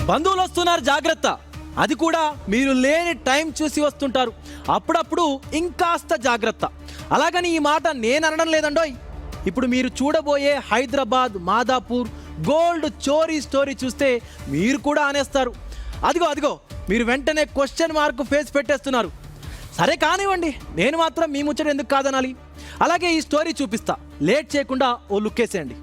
బంధువులు వస్తున్నారు జాగ్రత్త. అది కూడా మీరు లేని టైం చూసి వస్తుంటారు. అప్పుడప్పుడు ఇంకాస్త జాగ్రత్త. అలాగని ఈ మాట నేను అనడం లేదండోయ్. ఇప్పుడు మీరు చూడబోయే హైదరాబాద్ మాదాపూర్ గోల్డ్ చోరీ స్టోరీ చూస్తే మీరు కూడా అనేస్తారు. అదిగో మీరు వెంటనే క్వశ్చన్ మార్క్ ఫేస్ పెట్టేస్తున్నారు. సరే కానివ్వండి, నేను మాత్రం మీ ముచ్చట ఎందుకు కాదనాలి. అలాగే ఈ స్టోరీ చూపిస్తా. లేట్ చేయకుండా ఓ లుక్కేసేయండి.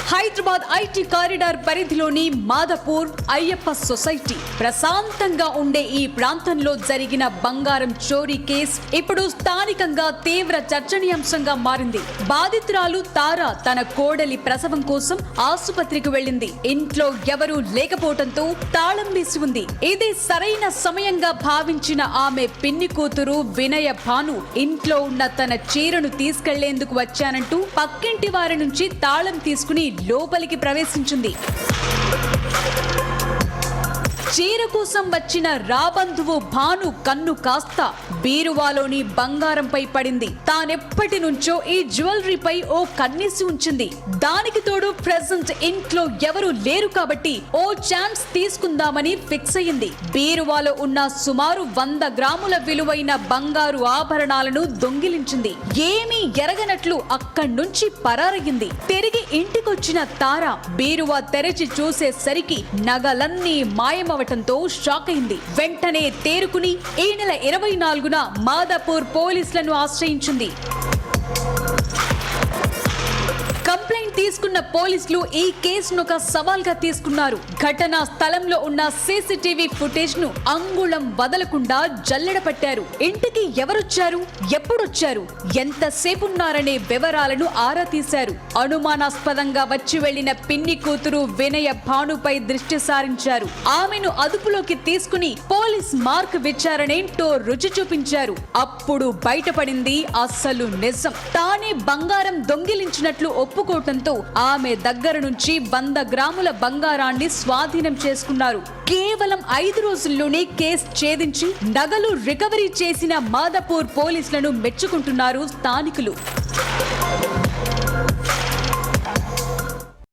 హైదరాబాద్ ఐటీ కారిడార్ పరిధిలోని మాదాపూర్ అయ్యప్ప సొసైటీ. ప్రశాంతంగా ఉండే ఈ ప్రాంతంలో జరిగిన బంగారం చోరీ కేసు ఇప్పుడు స్థానికంగా తీవ్ర చర్చనీయాంశంగా మారింది. బాధితురాలు తార తన కోడలి ప్రసవం కోసం ఆసుపత్రికి వెళ్లింది. ఇంట్లో ఎవరూ లేకపోవడంతో తాళం వేసి ఉంది. ఇది సరైన సమయంగా భావించిన ఆమె పిన్ని కూతురు వినయ భాను ఇంట్లో ఉన్న తన చీరను తీసుకెళ్లేందుకు వచ్చానంటూ పక్కింటి వారి నుంచి తాళం తీసుకుని లోపలికి ప్రవేశించింది. చీర కోసం వచ్చిన రాబంధువు భాను కన్ను కాస్త బీరువాలోని బంగారంపై పడింది. తానెప్పటి నుంచో ఈ జ్యువెలరీపై ఓ కన్నేసి ఉంచింది. దానికి తోడు ప్రెజెంట్ ఇంట్లో ఎవరు లేరు కాబట్టి ఓ ఛాన్స్ తీసుకుందామని ఫిక్స్ అయ్యింది. బీరువాలో ఉన్న సుమారు 100 గ్రాముల విలువైన బంగారు ఆభరణాలను దొంగిలించింది. ఏమీ ఎరగనట్లు అక్కడి నుంచి పరారయ్యింది. తిరిగి ఇంటికొచ్చిన తార బీరువా తెరిచి చూసేసరికి నగలన్నీ మాయమవ షాక్ అయింది. వెంటనే తేరుకుని ఈ నెల 24న మాదాపూర్ పోలీసులను ఆశ్రయించింది. కంప్లైంట్ తీసుకున్న పోలీసులు ఈ కేసును ఒక సవాల్గా తీసుకున్నారు. ఘటనా స్థలంలో ఉన్న సీసీటీవీ ఫుటేజ్ ను అంగుళం వదలకుండా జల్లెడ పట్టారు. ఇంటికి ఎవరొచ్చారు, ఎప్పుడొచ్చారు, ఎంతసేపు ఉన్నారనే వివరాలను ఆరా తీశారు. అనుమానాస్పదంగా వచ్చి వెళ్లిన పిన్ని కూతురు వినయ భానుపై దృష్టి సారించారు. ఆమెను అదుపులోకి తీసుకుని పోలీస్ మార్క్ విచారణేంటో రుచి చూపించారు. అప్పుడు బయటపడింది అసలు నిజం. తానే బంగారం దొంగిలించినట్లు ఒప్పుకోవటంతో ఆమె దగ్గర నుంచి 100 గ్రాముల బంగారాన్ని స్వాధీనం చేసుకున్నారు. కేవలం 5 రోజుల్లోనే కేసు ఛేదించి నగలు రికవరీ చేసిన మాదాపూర్ పోలీసులను మెచ్చుకుంటున్నారు స్థానికులు.